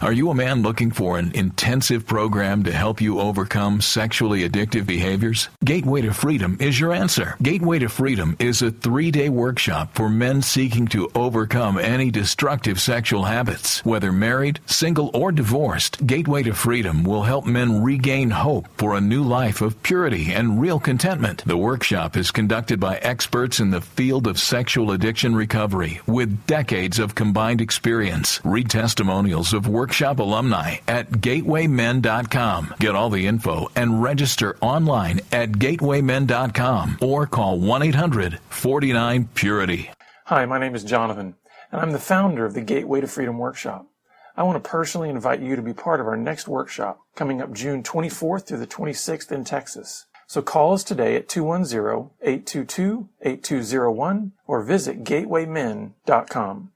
Are you a man looking for an intensive program to help you overcome sexually addictive behaviors? Gateway to Freedom is your answer. Gateway to Freedom is a 3-day workshop for men seeking to overcome any destructive sexual habits. Whether married, single, or divorced, Gateway to Freedom will help men regain hope for a new life of purity and real contentment. The workshop is conducted by experts in the field of sexual addiction recovery with decades of combined experience. Read testimonials of workshop alumni at gatewaymen.com. Get all the info and register online at gatewaymen.com or call 1-800-49-PURITY. Hi, my name is Jonathan, and I'm the founder of the Gateway to Freedom Workshop. I want to personally invite you to be part of our next workshop coming up June 24th through the 26th in Texas. So call us today at 210-822-8201 or visit gatewaymen.com.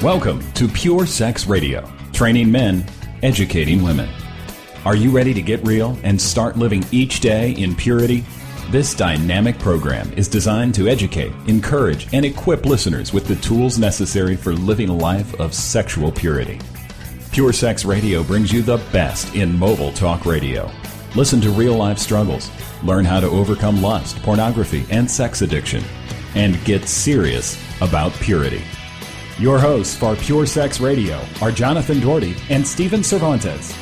Welcome to Pure Sex Radio, training men, educating women. Are you ready to get real and start living each day in purity? This dynamic program is designed to educate, encourage, and equip listeners with the tools necessary for living a life of sexual purity. Pure Sex Radio brings you the best in mobile talk radio. Listen to real-life struggles, learn how to overcome lust, pornography, and sex addiction, and get serious about purity. Your hosts for Pure Sex Radio are Jonathan Doherty and Stephen Cervantes.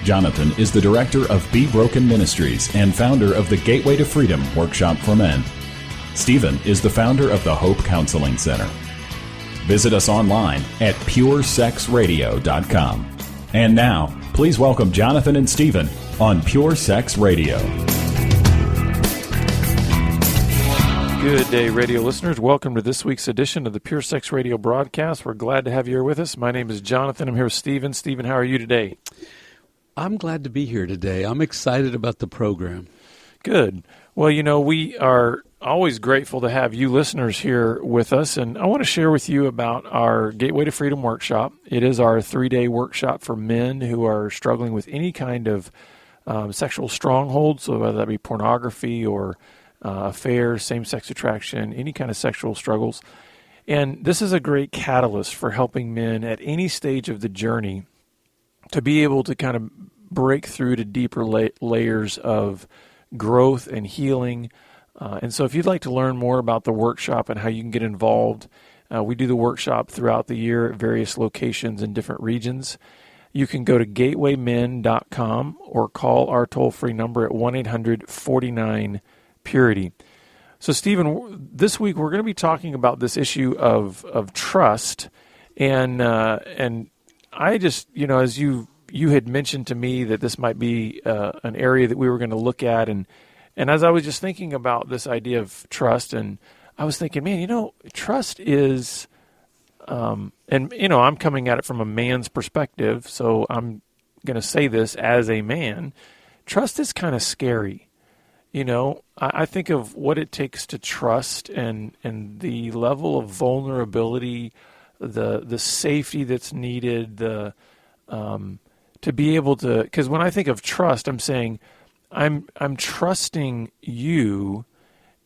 Jonathan is the director of Be Broken Ministries and founder of the Gateway to Freedom Workshop for Men. Stephen is the founder of the Hope Counseling Center. Visit us online at puresexradio.com. And now, please welcome Jonathan and Stephen on Pure Sex Radio. Good day, radio listeners. Welcome to this week's edition of the Pure Sex Radio broadcast. We're glad to have you here with us. My name is Jonathan. I'm here with Stephen. Stephen, how are you today? I'm glad to be here today. I'm excited about the program. Good. Well, you know, we are always grateful to have you listeners here with us, and I want to share with you about our Gateway to Freedom workshop. It is our 3-day workshop for men who are struggling with any kind of sexual stronghold, so whether that be pornography or affairs, same-sex attraction, any kind of sexual struggles. And this is a great catalyst for helping men at any stage of the journey to be able to kind of break through to deeper layers of growth and healing. And so if you'd like to learn more about the workshop and how you can get involved, we do the workshop throughout the year at various locations in different regions. You can go to gatewaymen.com or call our toll-free number at 1-800-49-PURITY. So, Stephen, this week we're going to be talking about this issue of trust, and I just, you know, as you had mentioned to me that this might be an area that we were going to look at, and as I was just thinking about this idea of trust, and I was thinking, man, you know, trust is, and you know, I'm coming at it from a man's perspective, so I'm going to say this as a man. Trust is kind of scary. You know, I think of what it takes to trust and the level of vulnerability, the safety that's needed, to be able to, because when I think of trust, I'm saying I'm trusting you,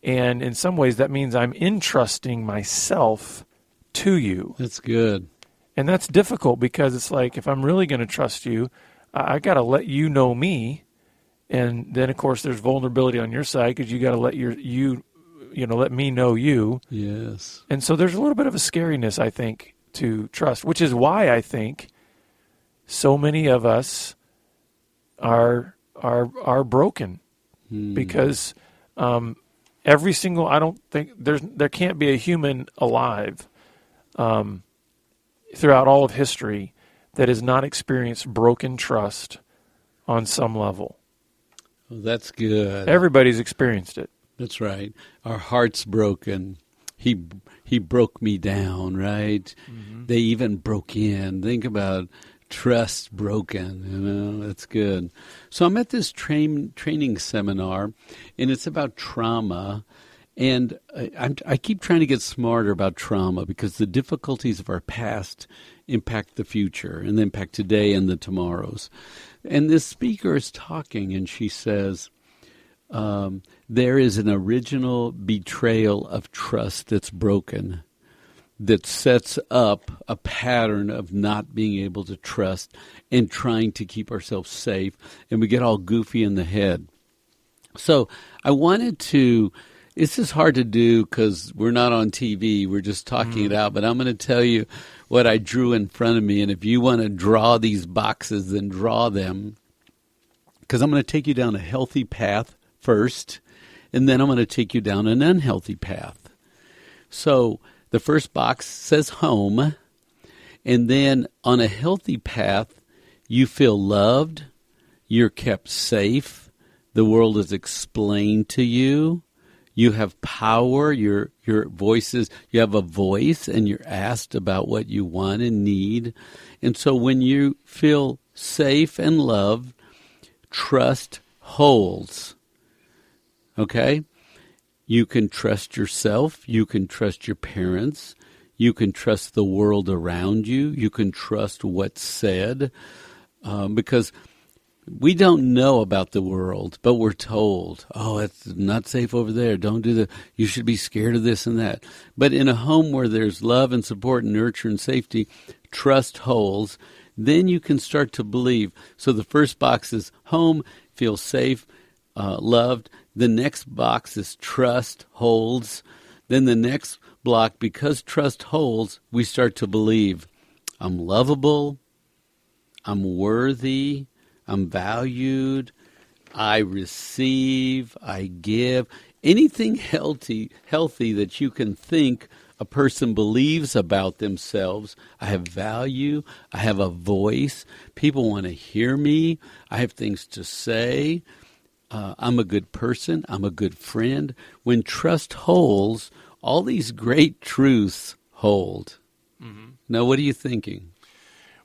and in some ways that means I'm entrusting myself to you. That's good. And that's difficult because it's like, if I'm really going to trust you, I got to let you know me. And then, of course, there's vulnerability on your side because you got to let let me know you. Yes. And so there's a little bit of a scariness, I think, to trust, which is why I think so many of us are broken because every single, I don't think there can't be a human alive throughout all of history that has not experienced broken trust on some level. Well, that's good. Everybody's experienced it. That's right. Our heart's broken. He broke me down, right? Mm-hmm. They even broke in. Think about trust broken, you know. That's good. So I'm at this training seminar, and it's about trauma. And I keep trying to get smarter about trauma because the difficulties of our past impact the future and impact today and the tomorrows. And this speaker is talking, and she says, there is an original betrayal of trust that's broken, that sets up a pattern of not being able to trust and trying to keep ourselves safe, and we get all goofy in the head. So I wanted to, this is hard to do because we're not on TV, we're just talking it out, but I'm going to tell you what I drew in front of me, and if you want to draw these boxes, then draw them, because I'm going to take you down a healthy path first, and then I'm going to take you down an unhealthy path. So the first box says home, and then on a healthy path, you feel loved, you're kept safe, the world is explained to you, you have power, your voices, you have a voice, and you're asked about what you want and need. And so when you feel safe and loved, trust holds. Okay? You can trust yourself. You can trust your parents. You can trust the world around you. You can trust what's said. Because we don't know about the world, but we're told, oh, it's not safe over there. Don't do that. You should be scared of this and that. But in a home where there's love and support and nurture and safety, trust holds. Then you can start to believe. So the first box is home, feel safe, loved. The next box is trust holds. Then the next block, because trust holds, we start to believe I'm lovable, I'm worthy, I'm valued, I receive, I give. Anything healthy that you can think a person believes about themselves. I have value, I have a voice, people want to hear me, I have things to say. I'm a good person. I'm a good friend. When trust holds, all these great truths hold. Mm-hmm. Now, what are you thinking?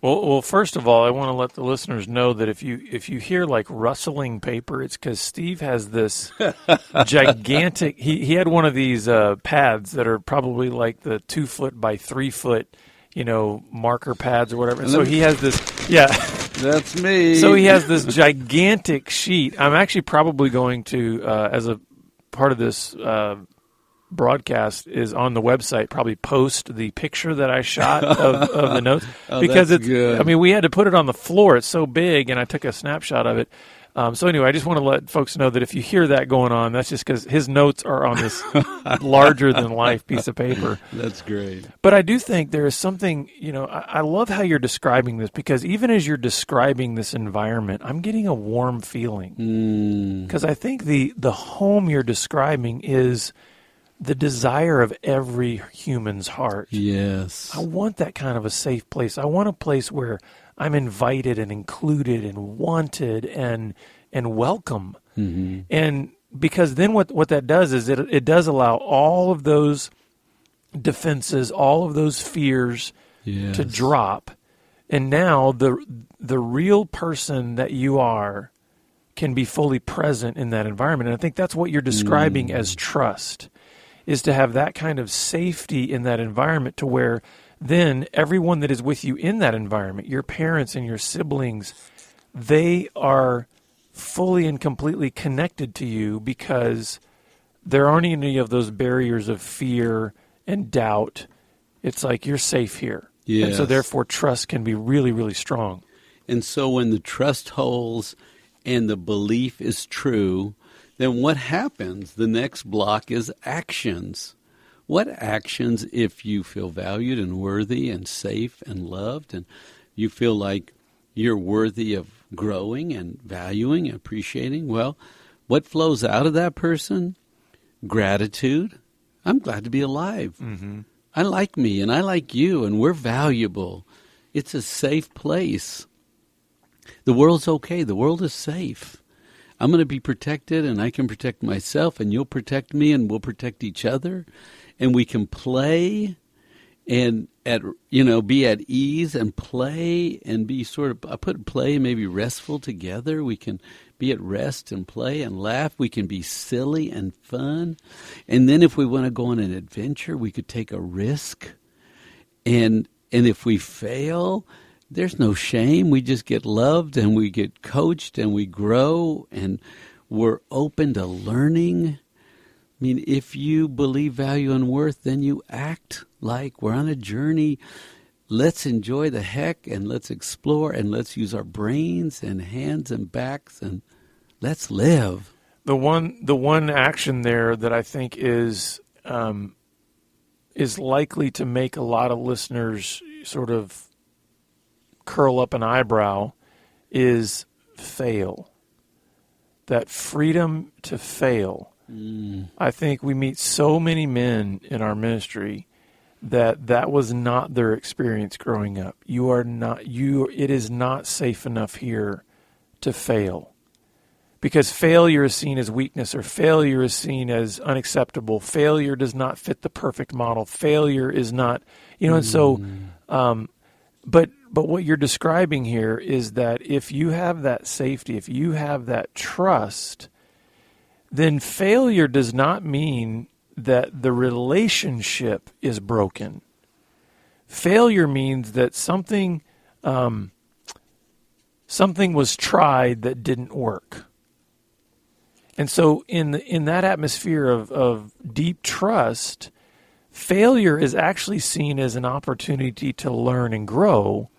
Well, first of all, I want to let the listeners know that if you hear like rustling paper, it's because Steve has this gigantic. He had one of these pads that are probably like the 2 foot by 3 foot, marker pads or whatever. And so he has this. Yeah. That's me. So he has this gigantic sheet. I'm actually probably going to, as a part of this broadcast, is on the website, probably post the picture that I shot of the notes. Because it's good. I mean, we had to put it on the floor. It's so big, and I took a snapshot of it. So anyway, I just want to let folks know that if you hear that going on, that's just because his notes are on this larger-than-life piece of paper. That's great. But I do think there is something, I love how you're describing this, because even as you're describing this environment, I'm getting a warm feeling. Because I think the home you're describing is the desire of every human's heart. Yes. I want that kind of a safe place. I want a place where I'm invited and included and wanted and welcome. Mm-hmm. And because then what that does is it does allow all of those defenses, all of those fears to drop. And now the real person that you are can be fully present in that environment. And I think that's what you're describing as trust, is to have that kind of safety in that environment to where then everyone that is with you in that environment, your parents and your siblings, they are fully and completely connected to you because there aren't any of those barriers of fear and doubt. It's like you're safe here. Yes. And so therefore trust can be really, really strong. And so when the trust holds and the belief is true, then what happens? The next block is actions. What actions, if you feel valued and worthy and safe and loved, and you feel like you're worthy of growing and valuing and appreciating, well, what flows out of that person? Gratitude. I'm glad to be alive. Mm-hmm. I like me and I like you and we're valuable. It's a safe place. The world's okay. The world is safe. I'm going to be protected and I can protect myself and you'll protect me and we'll protect each other. And we can play and be at ease and play and be sort of, I put play and maybe restful together. We can be at rest and play and laugh. We can be silly and fun. And then if we want to go on an adventure, we could take a risk. And if we fail, there's no shame. We just get loved and we get coached and we grow and we're open to learning. I mean, if you believe value and worth, then you act like we're on a journey. Let's enjoy the heck and let's explore and let's use our brains and hands and backs and let's live. The one action there that I think is likely to make a lot of listeners sort of curl up an eyebrow is fail. That freedom to fail. I think we meet so many men in our ministry that was not their experience growing up. It is not safe enough here to fail. Because failure is seen as weakness, or failure is seen as unacceptable. Failure does not fit the perfect model. Failure is not, and so, but what you're describing here is that if you have that safety, if you have that trust, then failure does not mean that the relationship is broken. Failure means that something was tried that didn't work. And so in that atmosphere of deep trust, failure is actually seen as an opportunity to learn and grow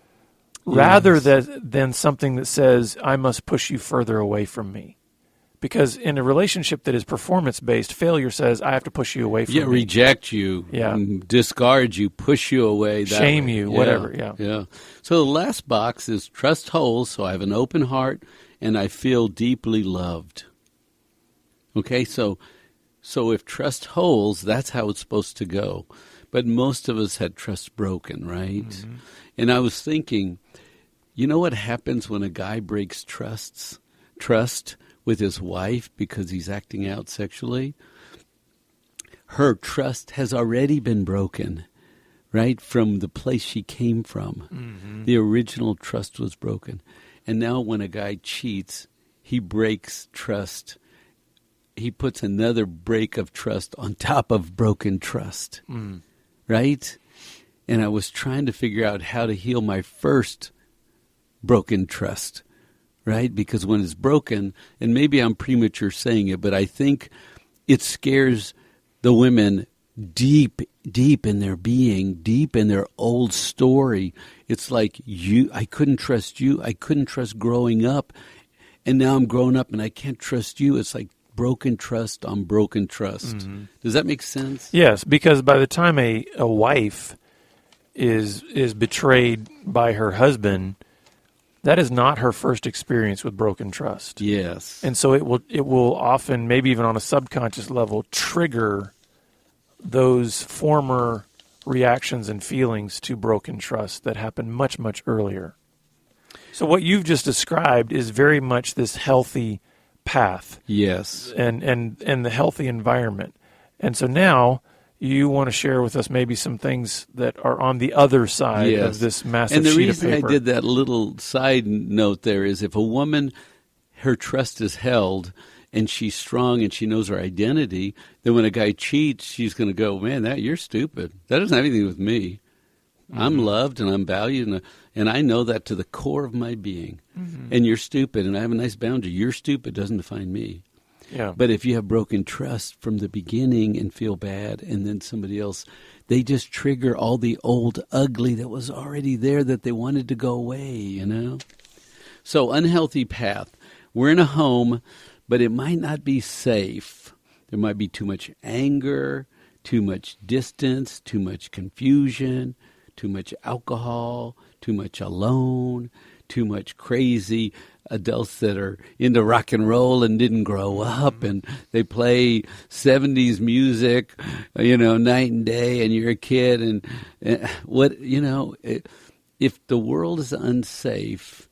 rather than something that says, I must push you further away from me. Because in a relationship that is performance-based, failure says, I have to push you away from me. Reject you, discard you, push you away. Shame you, whatever, Yeah. So the last box is trust holds, so I have an open heart and I feel deeply loved. Okay, so if trust holds, that's how it's supposed to go. But most of us had trust broken, right? Mm-hmm. And I was thinking, you know what happens when a guy breaks trust with his wife because he's acting out sexually? Her trust has already been broken, right, from the place she came from. Mm-hmm. The original trust was broken. And now when a guy cheats, he breaks trust. He puts another break of trust on top of broken trust, right? And I was trying to figure out how to heal my first broken trust, right? Because when it's broken, and maybe I'm premature saying it, but I think it scares the women deep in their being, deep in their old story. It's like, I couldn't trust you. I couldn't trust growing up. And now I'm grown up and I can't trust you. It's like broken trust on broken trust. Mm-hmm. Does that make sense? Yes, because by the time a wife is betrayed by her husband, that is not her first experience with broken trust. Yes. And so it will often, maybe even on a subconscious level, trigger those former reactions and feelings to broken trust that happened much, much earlier. So what you've just described is very much this healthy path. Yes. And the healthy environment. And so now you want to share with us maybe some things that are on the other side of this massive sheet of paper. And the reason I did that little side note there is if a woman, her trust is held and she's strong and she knows her identity, then when a guy cheats, she's going to go, man, you're stupid. That doesn't have anything to do with me. Mm-hmm. I'm loved and I'm valued and I know that to the core of my being. Mm-hmm. And you're stupid and I have a nice boundary. You're stupid doesn't define me. Yeah. But if you have broken trust from the beginning and feel bad and then somebody else, they just trigger all the old ugly that was already there that they wanted to go away, So unhealthy path. We're in a home, but it might not be safe. There might be too much anger, too much distance, too much confusion, too much alcohol, too much alone, too much crazy adults that are into rock and roll and didn't grow up and they play 70s music, night and day, and you're a kid and if the world is unsafe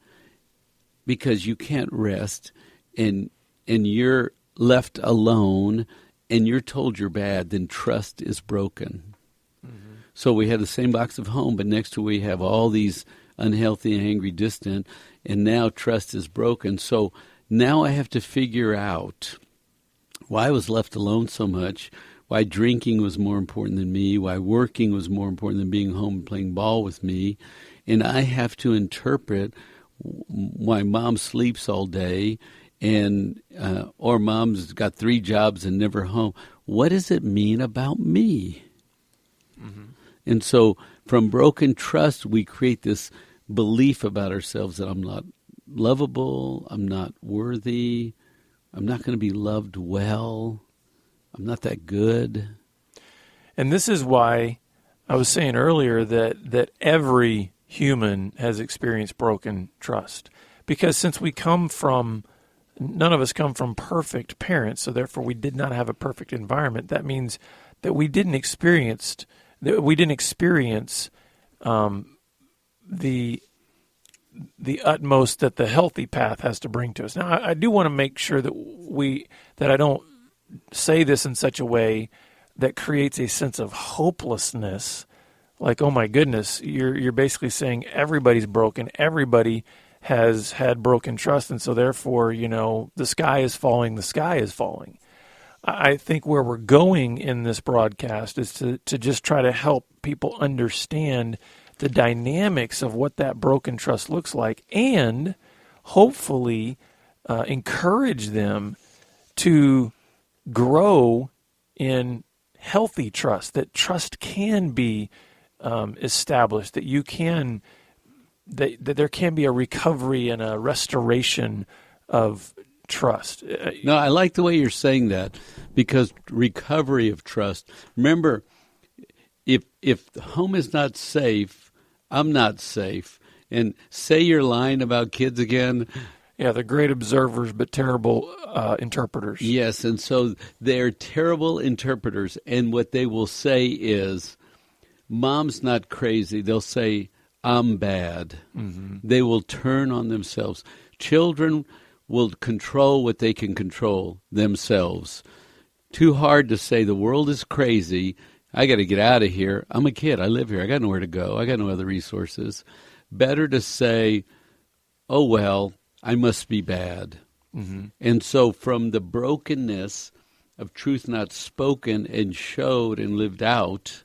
because you can't rest and you're left alone and you're told you're bad, then trust is broken. Mm-hmm. So we have the same box of home, but next to we have all these unhealthy, angry, distant, and now trust is broken. So now I have to figure out why I was left alone so much, why drinking was more important than me, why working was more important than being home and playing ball with me. And I have to interpret why mom sleeps all day and or mom's got 3 jobs and never home. What does it mean about me? Mm-hmm. And so from broken trust, we create this belief about ourselves that I'm not lovable, I'm not worthy, I'm not going to be loved well, I'm not that good. And this is why I was saying earlier that every human has experienced broken trust. Because since none of us come from perfect parents, so therefore we did not have a perfect environment, that means that we didn't experience the utmost that the healthy path has to bring to us. Now, I do want to make sure that I don't say this in such a way that creates a sense of hopelessness, like, oh my goodness, you're basically saying everybody's broken, everybody has had broken trust, and so therefore, the sky is falling, the sky is falling. I think where we're going in this broadcast is to just try to help people understand the dynamics of what that broken trust looks like, and hopefully encourage them to grow in healthy trust, that trust can be established, that there can be a recovery and a restoration of trust. No, I like the way you're saying that, because recovery of trust. Remember, if the home is not safe, I'm not safe. And say you're lying about kids again. Yeah, they're great observers, but terrible interpreters. Yes, and so they're terrible interpreters. And what they will say is, Mom's not crazy. They'll say, I'm bad. Mm-hmm. They will turn on themselves. Children will control what they can control themselves. Too hard to say the world is crazy. I got to get out of here. I'm a kid. I live here. I got nowhere to go. I got no other resources. Better to say, oh, well, I must be bad. Mm-hmm. And so from the brokenness of truth not spoken and showed and lived out,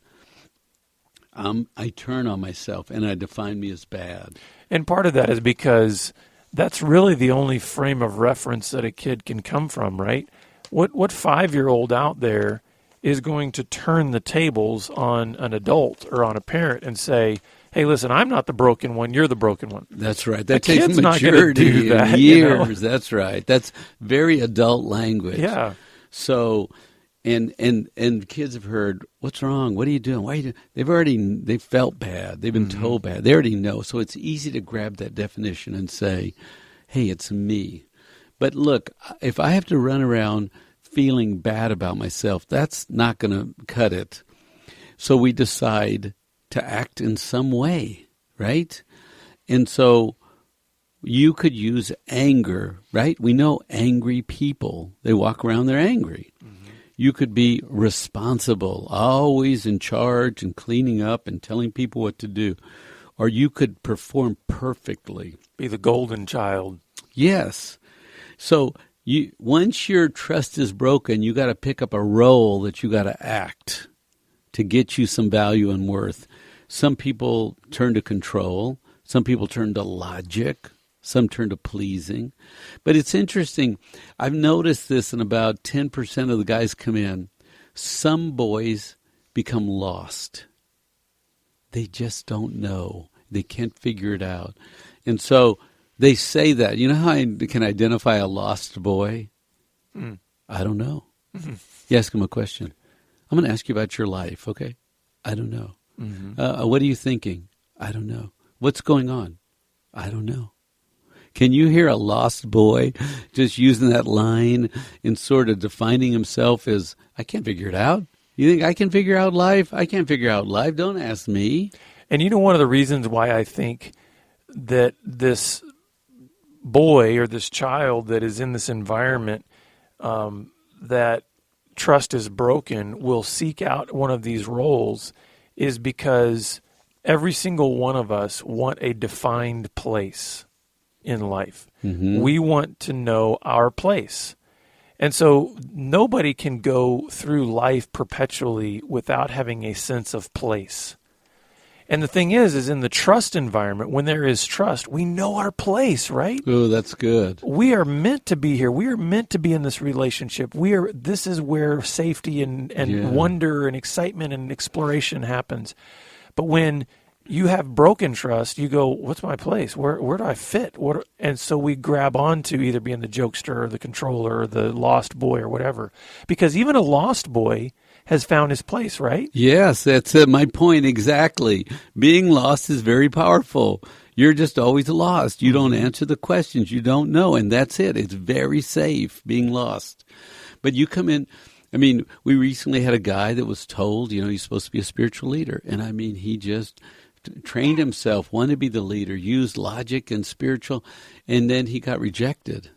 I turn on myself and I define me as bad. And part of that is because that's really the only frame of reference that a kid can come from, right? What 5-year-old out there is going to turn the tables on an adult or on a parent and say, hey, listen, I'm not the broken one, you're the broken one. That's right. That takes maturity and years. That's right. That's very adult language. Yeah. So, and kids have heard, what's wrong? What are you doing? Why are you doing? They've felt bad. They've been told bad. They already know. So it's easy to grab that definition and say, hey, it's me. But look, if I have to run around feeling bad about myself, that's not going to cut it. So we decide to act in some way, right? And so you could use anger, right? We know angry people. They walk around, they're angry. Mm-hmm. You could be responsible, always in charge and cleaning up and telling people what to do. Or you could perform perfectly. Be the golden child. Yes. So once your trust is broken, you got to pick up a role that you got to act to get you some value and worth. Some people turn to control. Some people turn to logic. Some turn to pleasing. But it's interesting. I've noticed this in about 10% of the guys come in. Some boys become lost. They just don't know. They can't figure it out. And so they say that. You know how I can identify a lost boy? I don't know. Mm-hmm. You ask him a question. I'm going to ask you about your life, okay? I don't know. Mm-hmm. What are you thinking? I don't know. What's going on? I don't know. Can you hear a lost boy just using that line and sort of defining himself as, I can't figure it out? You think I can figure out life? I can't figure out life. Don't ask me. And you know one of the reasons why I think that this boy or this child that is in this environment that trust is broken will seek out one of these roles is because every single one of us want a defined place. in life. We want to know our place. And so nobody can go through life perpetually without having a sense of place. And the thing is in the trust environment, when there is trust, we know our place, right? Oh, that's good. We are meant to be here. We are meant to be in this relationship. This is where safety and wonder and excitement and exploration happens. But when you have broken trust, you go, what's my place? Where do I fit? And so we grab on to either being the jokester or the controller or the lost boy or whatever. Because even a lost boy has found his place, right? Yes, that's my point exactly. Being lost is very powerful. You're just always lost. You don't answer the questions. You don't know, and that's it. It's very safe being lost. But you come in, we recently had a guy that was told, he's supposed to be a spiritual leader. And he just trained himself, wanted to be the leader, used logic and spiritual, and then he got rejected.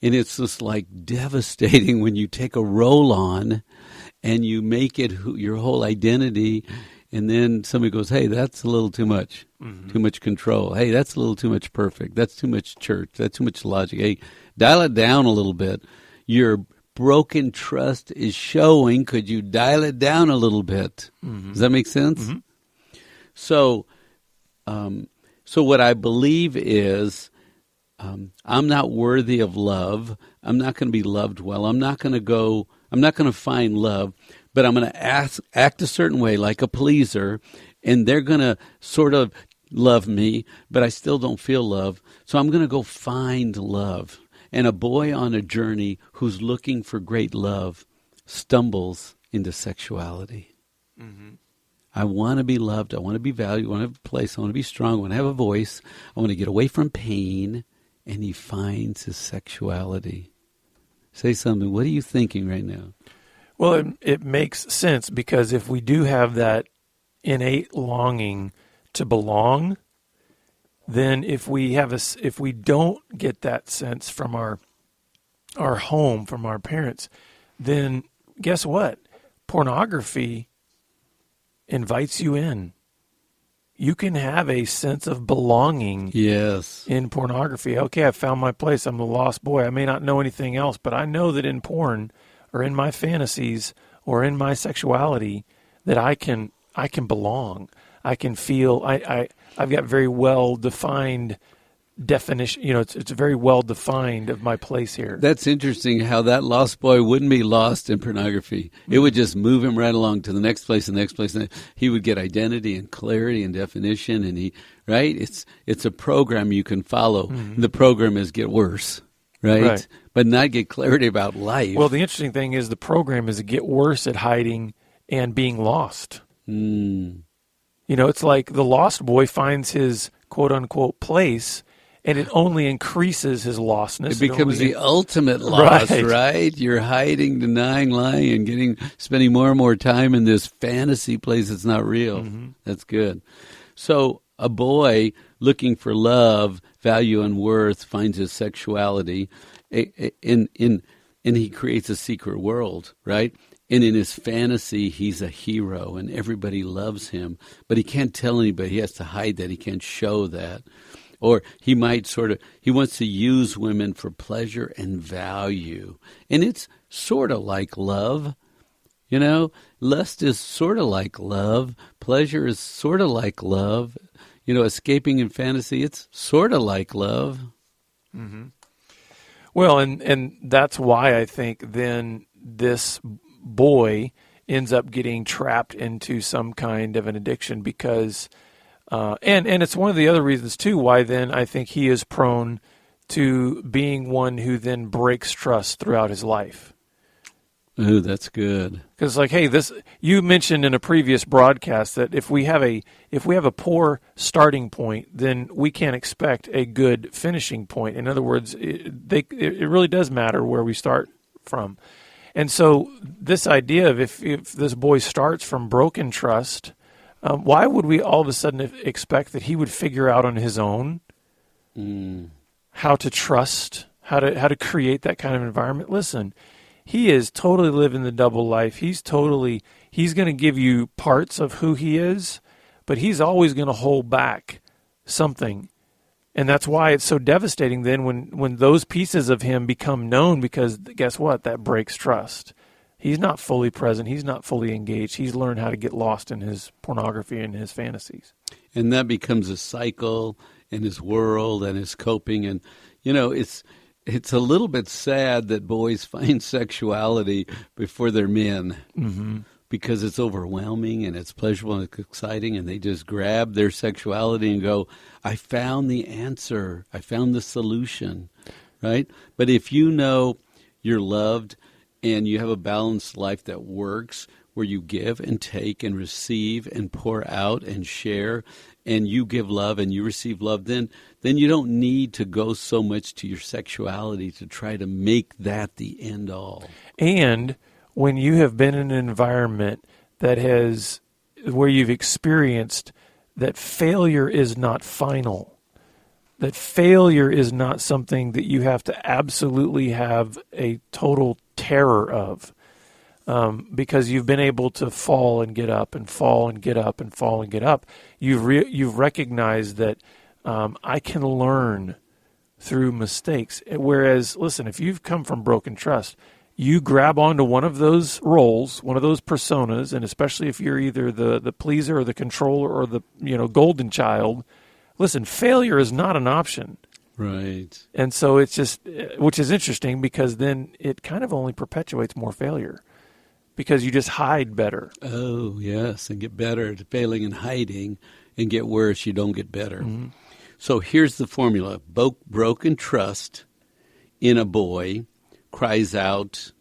And it's just like devastating when you take a role on and you make it your whole identity, and then somebody goes, hey, that's a little too much, too much control. Hey, that's a little too much perfect. That's too much church. That's too much logic. Hey, dial it down a little bit. Your broken trust is showing. Could you dial it down a little bit? Does that make sense? So what I believe is I'm not worthy of love. I'm not going to be loved well. I'm not going to find love, but I'm going to act a certain way, like a pleaser, and they're going to sort of love me, but I still don't feel love. So I'm going to go find love. And a boy on a journey who's looking for great love stumbles into sexuality. I want to be loved. I want to be valued. I want to have a place. I want to be strong. I want to have a voice. I want to get away from pain. And he finds his sexuality. Say something. What are you thinking right now? Well, it makes sense, because if we do have that innate longing to belong, then if we don't get that sense from our home, from our parents, then guess what? Pornography invites you in. You can have a sense of belonging in pornography. Okay, I found my place. I'm the lost boy. I may not know anything else, but I know that in porn or in my fantasies or in my sexuality that I can belong. I can feel I've got very well defined definition. It's very well defined of my place here. That's interesting how that lost boy wouldn't be lost in pornography. It would just move him right along to the next place, the next place. He would get identity and clarity and definition, and it's a program you can follow. The program is get worse, right? But not get clarity about life. Well, the interesting thing is the program is to get worse at hiding and being lost. It's like the lost boy finds his quote-unquote place, and it only increases his lostness. It becomes the ultimate loss, right? You're hiding, denying, lying, and spending more and more time in this fantasy place that's not real. That's good. So a boy looking for love, value, and worth finds his sexuality, and he creates a secret world, right? And in his fantasy, he's a hero, and everybody loves him. But he can't tell anybody. He has to hide that. He can't show that. Or he might he wants to use women for pleasure and value. And it's sort of like love. Lust is sort of like love. Pleasure is sort of like love. Escaping in fantasy, it's sort of like love. Well, and that's why I think then this boy ends up getting trapped into some kind of an addiction, because and it's one of the other reasons too why then I think he is prone to being one who then breaks trust throughout his life. Ooh, that's good. Because you mentioned in a previous broadcast that if we have a poor starting point, then we can't expect a good finishing point. In other words, it really does matter where we start from. And so this idea of if this boy starts from broken trust, why would we all of a sudden expect that he would figure out on his own how to trust, how to create that kind of environment? Listen, he is totally living the double life. He's going to give you parts of who he is, but he's always going to hold back something And that's why it's so devastating then when those pieces of him become known, because guess what? That breaks trust. He's not fully present. He's not fully engaged. He's learned how to get lost in his pornography and his fantasies. And that becomes a cycle in his world and his coping. And, it's a little bit sad that boys find sexuality before they're men. Mm-hmm. Because it's overwhelming and it's pleasurable and it's exciting, and they just grab their sexuality and go, I found the answer. I found the solution, right? But if you know you're loved and you have a balanced life that works, where you give and take and receive and pour out and share, and you give love and you receive love, then you don't need to go so much to your sexuality to try to make that the end all. And when you have been in an environment where you've experienced that failure is not final, that failure is not something that you have to absolutely have a total terror of, because you've been able to fall and get up and fall and get up and fall and get up. You've recognized that I can learn through mistakes. Whereas, listen, if you've come from broken trust, you grab onto one of those roles, one of those personas, and especially if you're either the pleaser or the controller or the golden child, listen, failure is not an option. Right. And so it's just, which is interesting, because then it kind of only perpetuates more failure, because you just hide better. Oh, yes, and get better at failing and hiding, and get worse, you don't get better. Mm-hmm. So here's the formula. Broken trust in a boy cries out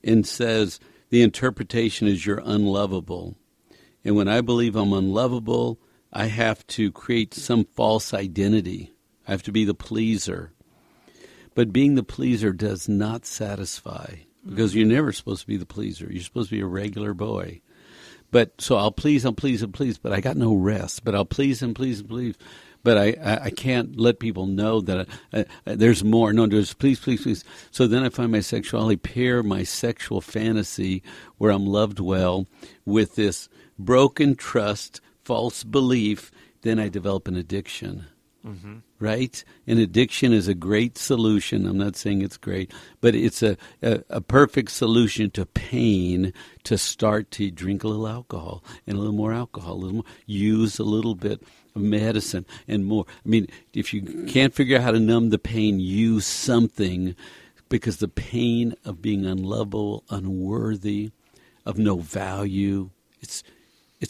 and says, the interpretation is you're unlovable. And when I believe I'm unlovable, I have to create some false identity. I have to be the pleaser. But being the pleaser does not satisfy, because you're never supposed to be the pleaser. You're supposed to be a regular boy. But so I'll please, but I got no rest. But I'll please and please and please. But I can't let people know that there's more. No, there's please, please, please. So then I find my sexuality, pair my sexual fantasy where I'm loved well with this broken trust, false belief. Then I develop an addiction, right? An addiction is a great solution. I'm not saying it's great, but it's a perfect solution to pain, to start to drink a little alcohol and a little more alcohol, a little more, use a little bit of medicine and more. I mean, if you can't figure out how to numb the pain, use something, because the pain of being unlovable, unworthy, of no value, it's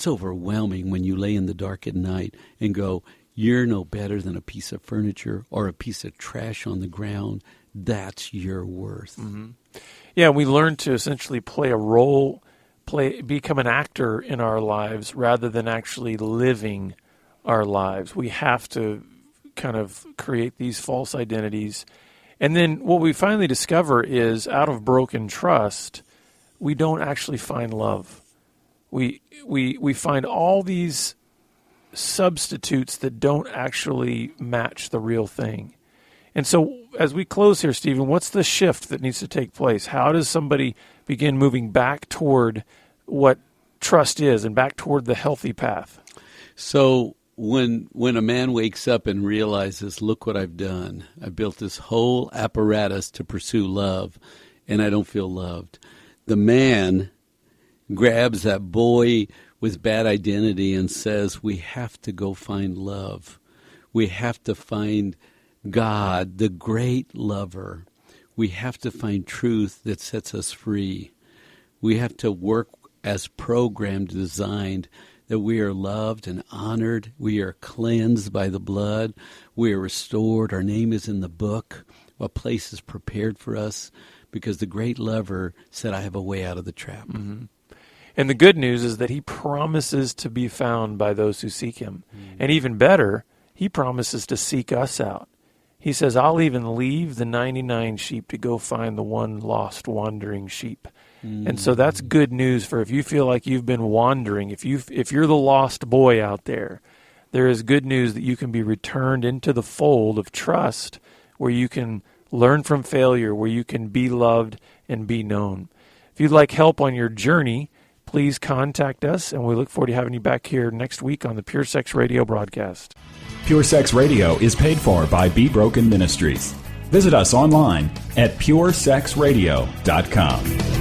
overwhelming when you lay in the dark at night and go, you're no better than a piece of furniture or a piece of trash on the ground. That's your worth. Mm-hmm. Yeah, we learn to essentially play a role, become an actor in our lives rather than actually living our lives. We have to kind of create these false identities. And then what we finally discover is, out of broken trust, we don't actually find love. We find all these substitutes that don't actually match the real thing. And so as we close here, Stephen, what's the shift that needs to take place? How does somebody begin moving back toward what trust is and back toward the healthy path? So when a man wakes up and realizes, look what I've done. I built this whole apparatus to pursue love, and I don't feel loved. The man grabs that boy with bad identity and says, we have to go find love. We have to find God, the great lover. We have to find truth that sets us free. We have to work as programmed, designed, that we are loved and honored. We are cleansed by the blood. We are restored. Our name is in the book. What place is prepared for us? Because the great lover said, I have a way out of the trap. Mm-hmm. And the good news is that he promises to be found by those who seek him. Mm-hmm. And even better, he promises to seek us out. He says, I'll even leave the 99 sheep to go find the one lost wandering sheep. Mm-hmm. And so that's good news for if you feel like you've been wandering, if you're the lost boy out there, there is good news that you can be returned into the fold of trust, where you can learn from failure, where you can be loved and be known. If you'd like help on your journey, please contact us, and we look forward to having you back here next week on the Pure Sex Radio broadcast. Pure Sex Radio is paid for by Be Broken Ministries. Visit us online at puresexradio.com.